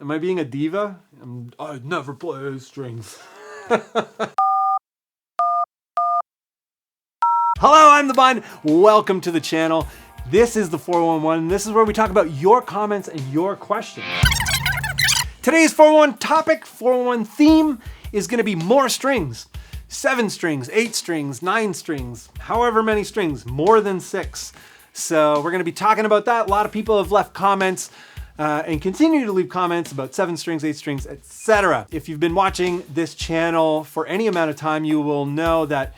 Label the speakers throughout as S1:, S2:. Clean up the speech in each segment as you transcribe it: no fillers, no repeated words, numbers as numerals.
S1: Am I being a diva? I never play strings. Hello, I'm the Bun. Welcome to the channel. This is the 411. This is where we talk about your comments and your questions. Today's 411 topic, 411 theme is going to be more strings. 7 strings, 8 strings, 9 strings, however many strings, more than 6. So we're going to be talking about that. A lot of people have left comments and continue to leave comments about 7 strings, 8 strings, etc. If you've been watching this channel for any amount of time, you will know that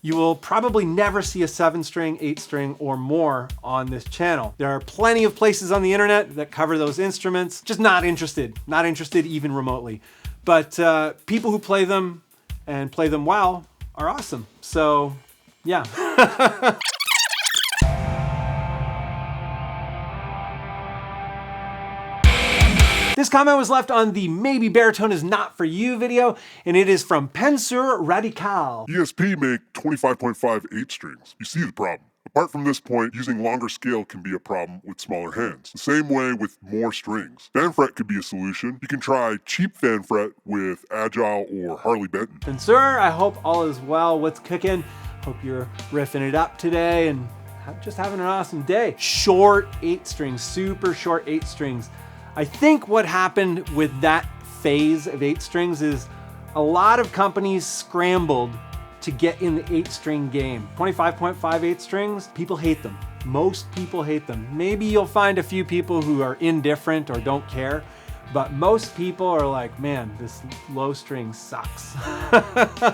S1: you will probably never see a 7 string, 8 string, or more on this channel. There are plenty of places on the internet that cover those instruments. Just not interested even remotely. But people who play them and play them well are awesome. So yeah. This comment was left on the Maybe Baritone is Not For You video, and it is from Penseur Radical.
S2: ESP make 25.5 8 strings. You see the problem. Apart from this point, using longer scale can be a problem with smaller hands. The same way with more strings. Fan fret could be a solution. You can try cheap fan fret with Agile or Harley Benton.
S1: Penseur, I hope all is well. What's cooking? Hope you're riffing it up today and just having an awesome day. Short 8 strings, super short 8 strings. I think what happened with that phase of 8 strings is a lot of companies scrambled to get in the 8-string game. 25.5 8 strings, people hate them. Most people hate them. Maybe you'll find a few people who are indifferent or don't care, but most people are like, man, this low string sucks.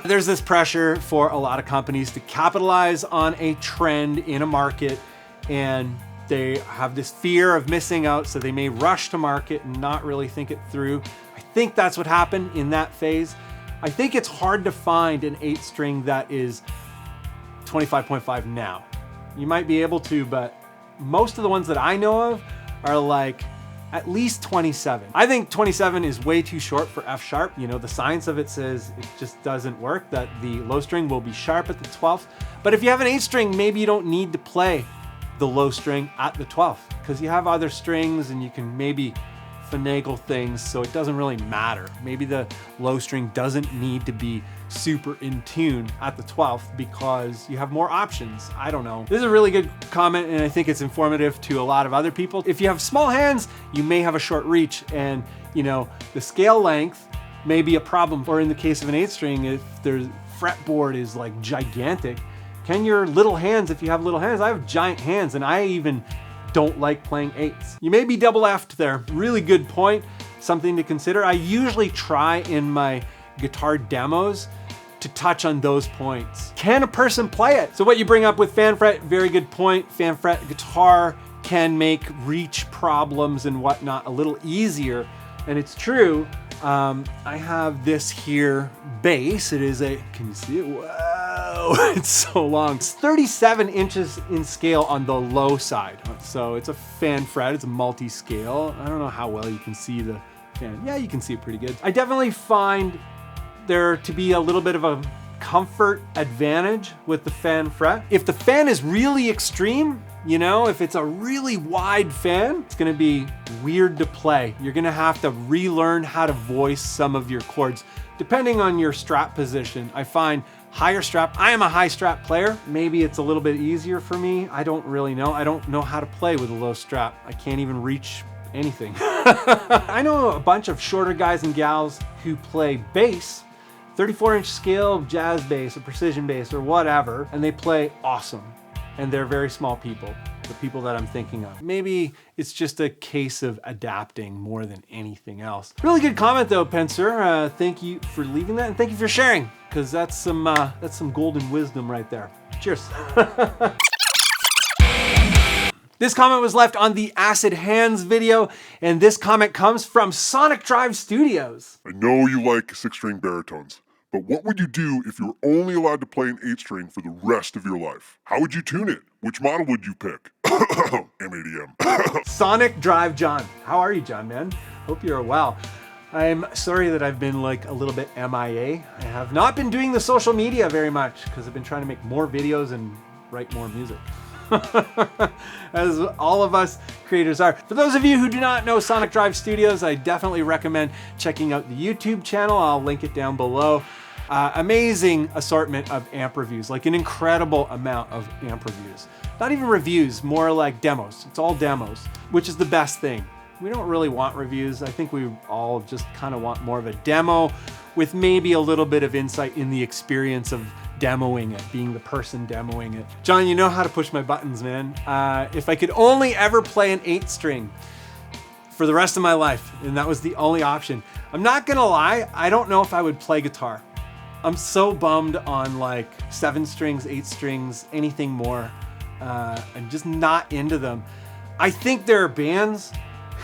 S1: There's this pressure for a lot of companies to capitalize on a trend in a market, and they have this fear of missing out, so they may rush to market and not really think it through. I think that's what happened in that phase. I think it's hard to find an 8 string that is 25.5 now. You might be able to, but most of the ones that I know of are like at least 27. I think 27 is way too short for F sharp. You know, the science of it says it just doesn't work, that the low string will be sharp at the 12th. But if you have an 8 string, maybe you don't need to play the low string at the 12th because you have other strings and you can maybe finagle things, so it doesn't really matter. Maybe the low string doesn't need to be super in tune at the 12th because you have more options. I don't know. This is a really good comment, and I think it's informative to a lot of other people. If you have small hands, you may have a short reach, and you know, the scale length may be a problem. Or in the case of an 8 string, if their fretboard is like gigantic, can your little hands, if you have little hands, I have giant hands and I even don't like playing 8s. You may be double F'd there. Really good point, something to consider. I usually try in my guitar demos to touch on those points. Can a person play it? So what you bring up with fan fret, very good point. Fan fret guitar can make reach problems and whatnot a little easier, and it's true. I have this here bass. It is a, can you see it? Whoa, it's so long. It's 37 inches in scale on the low side. So it's a fan fret, it's a multi-scale. I don't know how well you can see the fan. Yeah, you can see it pretty good. I definitely find there to be a little bit of a comfort advantage with the fan fret. If the fan is really extreme, you know, if it's a really wide fan, it's gonna be weird to play. You're gonna have to relearn how to voice some of your chords, depending on your strap position. I find higher strap, I am a high strap player. Maybe it's a little bit easier for me. I don't really know. I don't know how to play with a low strap. I can't even reach anything. I know a bunch of shorter guys and gals who play bass, 34-inch scale jazz bass or precision bass or whatever, and they play awesome. And they're very small people, the people that I'm thinking of. Maybe it's just a case of adapting more than anything else. Really good comment though, Penseur. Thank you for leaving that, and thank you for sharing, because that's some golden wisdom right there. Cheers. This comment was left on the Acid Hands video, and this comment comes from Sonic Drive Studios.
S2: I know you like 6-string baritones, but what would you do if you were only allowed to play an 8-string for the rest of your life? How would you tune it? Which model would you pick? M80M.
S1: Sonic Drive John. How are you, John, man? Hope you're well. I'm sorry that I've been like a little bit MIA. I have not been doing the social media very much because I've been trying to make more videos and write more music. as all of us creators are. For those of you who do not know Sonic Drive Studios, I definitely recommend checking out the YouTube channel. I'll link it down below. Amazing assortment of amp reviews, like an incredible amount of amp reviews. Not even reviews, more like demos. It's all demos, which is the best thing. We don't really want reviews. I think we all just kind of want more of a demo with maybe a little bit of insight in the experience of demoing it, being the person demoing it. John, you know how to push my buttons, man. If I could only ever play an 8-string for the rest of my life, and that was the only option. I'm not gonna lie, I don't know if I would play guitar. I'm so bummed on like 7 strings, 8 strings, anything more. I'm just not into them. I think there are bands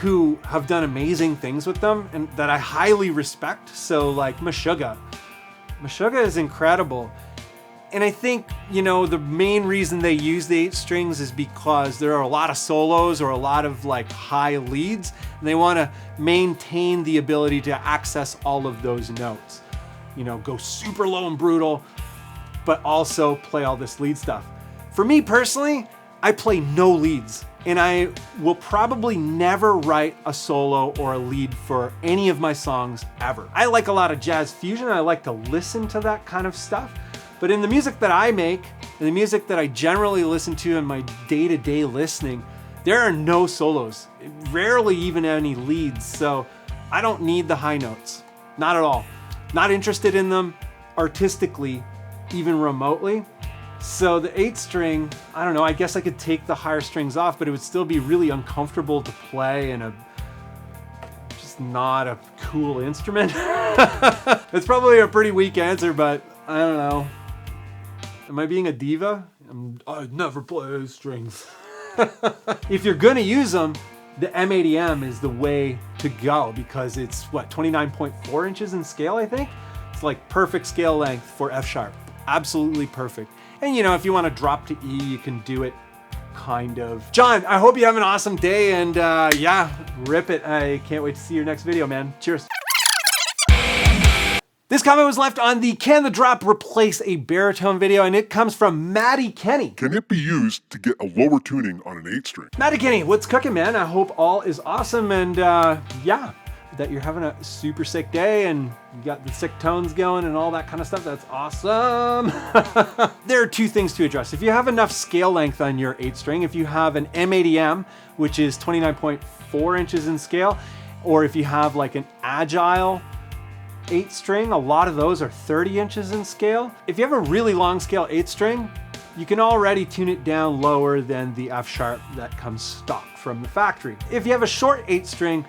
S1: who have done amazing things with them and that I highly respect. So like Meshuggah. Meshuggah is incredible. And I think, you know, the main reason they use the 8 strings is because there are a lot of solos or a lot of like high leads, and they want to maintain the ability to access all of those notes. You know, go super low and brutal, but also play all this lead stuff. For me personally, I play no leads, and I will probably never write a solo or a lead for any of my songs ever. I like a lot of jazz fusion. I like to listen to that kind of stuff. But in the music that I make, and the music that I generally listen to in my day-to-day listening, there are no solos, rarely even any leads. So I don't need the high notes, not at all. Not interested in them artistically, even remotely. So the 8-string, I don't know, I guess I could take the higher strings off, but it would still be really uncomfortable to play and just not a cool instrument. It's probably a pretty weak answer, but I don't know. Am I being a diva? I never play strings. If you're gonna use them, the M80M is the way to go because it's what, 29.4 inches in scale, I think? It's like perfect scale length for F sharp. Absolutely perfect. And you know, if you want to drop to E, you can do it kind of. John, I hope you have an awesome day, and yeah, rip it. I can't wait to see your next video, man. Cheers. This comment was left on the Can the Drop Replace a Baritone video, and it comes from Matty Kenny.
S2: Can it be used to get a lower tuning on an 8-string?
S1: Matty Kenny, what's cooking, man? I hope all is awesome, and yeah, that you're having a super sick day and you got the sick tones going and all that kind of stuff. That's awesome. There are 2 things to address. If you have enough scale length on your 8-string, if you have an M80M, which is 29.4 inches in scale, or if you have like an Agile 8-string, a lot of those are 30 inches in scale. If you have a really long scale 8-string, you can already tune it down lower than the F sharp that comes stock from the factory. If you have a short 8-string,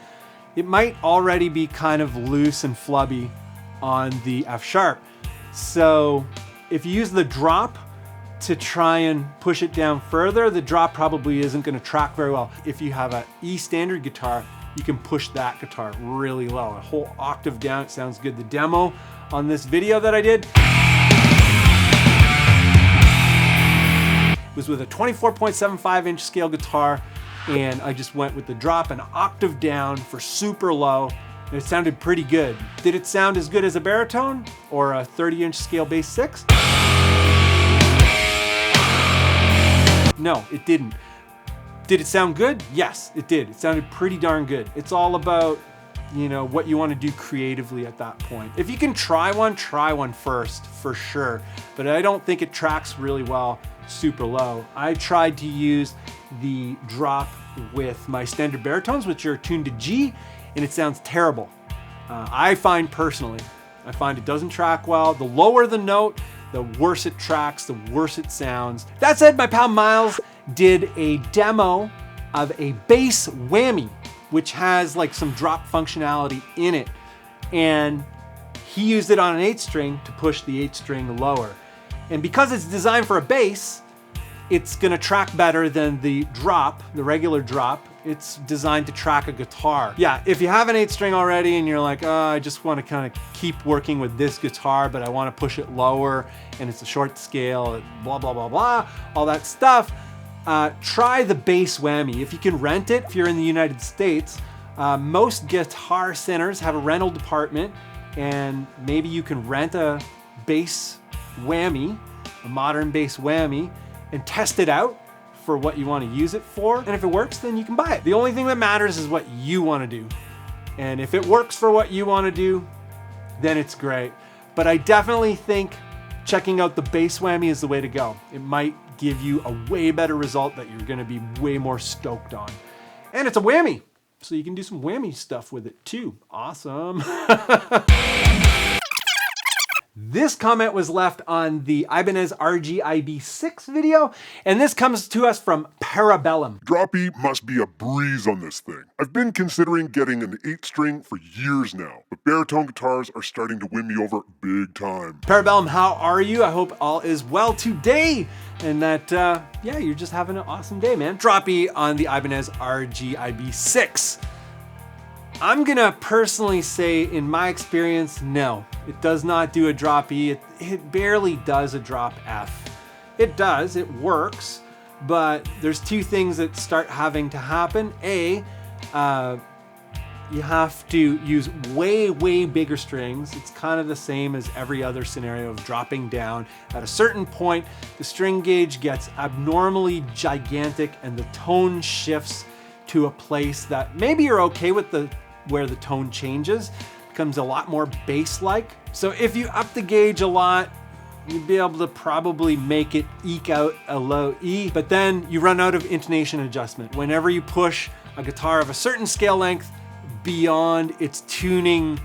S1: it might already be kind of loose and flubby on the F sharp. So if you use the drop to try and push it down further, the drop probably isn't going to track very well. If you have an E standard guitar, you can push that guitar really low, a whole octave down. It sounds good. The demo on this video that I did was with a 24.75 inch scale guitar, and I just went with the drop an octave down for super low, and it sounded pretty good. Did it sound as good as a baritone or a 30 inch scale bass 6? No, it didn't. Did it sound good? Yes, it did. It sounded pretty darn good. It's all about, you know, what you want to do creatively at that point. If you can try one first, for sure. But I don't think it tracks really well super low. I tried to use the drop with my standard baritones, which are tuned to G, and it sounds terrible. I find it doesn't track well. The lower the note, the worse it tracks, the worse it sounds. That said, my pal Miles did a demo of a bass whammy, which has like some drop functionality in it. And he used it on an 8-string to push the 8-string lower. And because it's designed for a bass, it's gonna track better than the drop, the regular drop. It's designed to track a guitar. Yeah, if you have an 8-string already and you're like, oh, I just wanna kind of keep working with this guitar, but I wanna push it lower and it's a short scale, blah, blah, blah, blah, all that stuff, try the bass whammy. If you can rent it, if you're in the United States, most guitar centers have a rental department, and maybe you can rent a bass whammy, a modern bass whammy, and test it out for what you want to use it for. And if it works, then you can buy it. The only thing that matters is what you want to do. And if it works for what you want to do, then it's great. But I definitely think checking out the bass whammy is the way to go. It might give you a way better result that you're gonna be way more stoked on. And it's a whammy, so you can do some whammy stuff with it too. Awesome. This comment was left on the Ibanez RGIB6 video, and this comes to us from Parabellum.
S2: Drop E must be a breeze on this thing. I've been considering getting an 8-string for years now, but baritone guitars are starting to win me over big time.
S1: Parabellum, how are you? I hope all is well today, and that, yeah, you're just having an awesome day, man. Drop E on the Ibanez RGIB6. I'm gonna personally say, in my experience, no. It does not do a drop E. It barely does a drop F. It does, it works, but there's two things that start having to happen. A, you have to use way, way bigger strings. It's kind of the same as every other scenario of dropping down. At a certain point, the string gauge gets abnormally gigantic and the tone shifts to a place that maybe you're okay with where the tone changes, becomes a lot more bass-like. So if you up the gauge a lot, you'd be able to probably make it eke out a low E, but then you run out of intonation adjustment. Whenever you push a guitar of a certain scale length beyond its tuning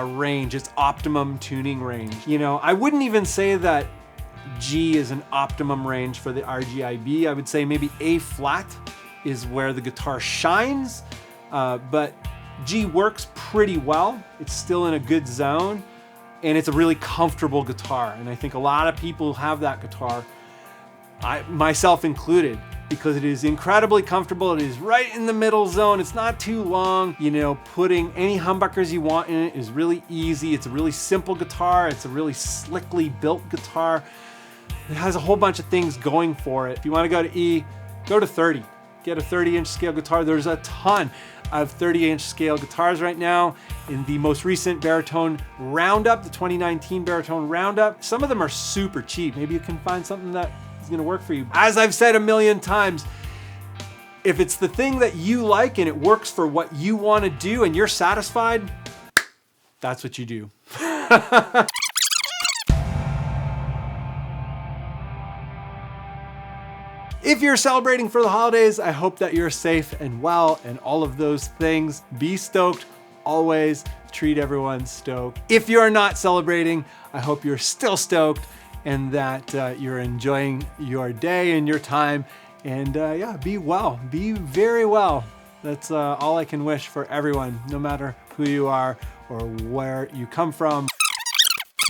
S1: range, its optimum tuning range. You know, I wouldn't even say that G is an optimum range for the RGIB. I would say maybe A flat is where the guitar shines, but G works pretty well. It's still in a good zone, and it's a really comfortable guitar. And I think a lot of people have that guitar, myself included, because it is incredibly comfortable. It is right in the middle zone. It's not too long. You know, putting any humbuckers you want in it is really easy. It's a really simple guitar. It's a really slickly built guitar. It has a whole bunch of things going for it. If you want to go to E, go to 30. Get a 30-inch scale guitar. There's a ton of 30-inch scale guitars right now in the most recent baritone roundup, the 2019 baritone roundup. Some of them are super cheap. Maybe you can find something that is gonna work for you. As I've said a million times, if it's the thing that you like and it works for what you wanna do and you're satisfied, that's what you do. If you're celebrating for the holidays, I hope that you're safe and well and all of those things. Be stoked, always treat everyone stoked. If you're not celebrating, I hope you're still stoked and that you're enjoying your day and your time. And yeah, be well, be very well. That's all I can wish for everyone, no matter who you are or where you come from.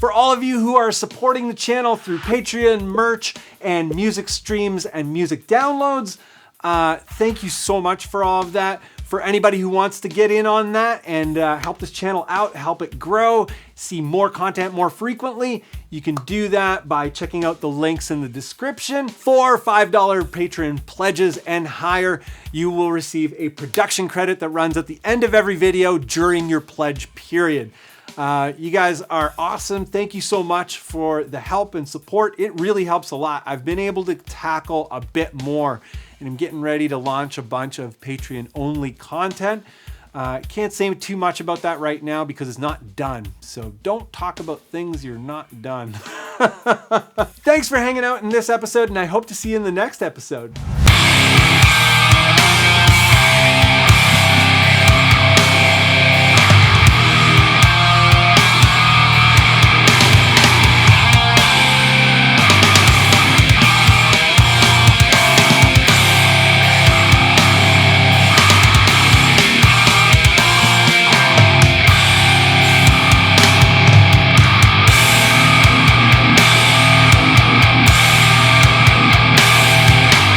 S1: For all of you who are supporting the channel through Patreon, merch, and music streams and music downloads, thank you so much for all of that. For anybody who wants to get in on that and help this channel out, help it grow, see more content more frequently, you can do that by checking out the links in the description. For $5 Patreon pledges and higher, you will receive a production credit that runs at the end of every video during your pledge period. You guys are awesome. Thank you so much for the help and support. It really helps a lot. I've been able to tackle a bit more, and I'm getting ready to launch a bunch of Patreon only content. Can't say too much about that right now because it's not done. So don't talk about things you're not done. Thanks for hanging out in this episode, and I hope to see you in the next episode.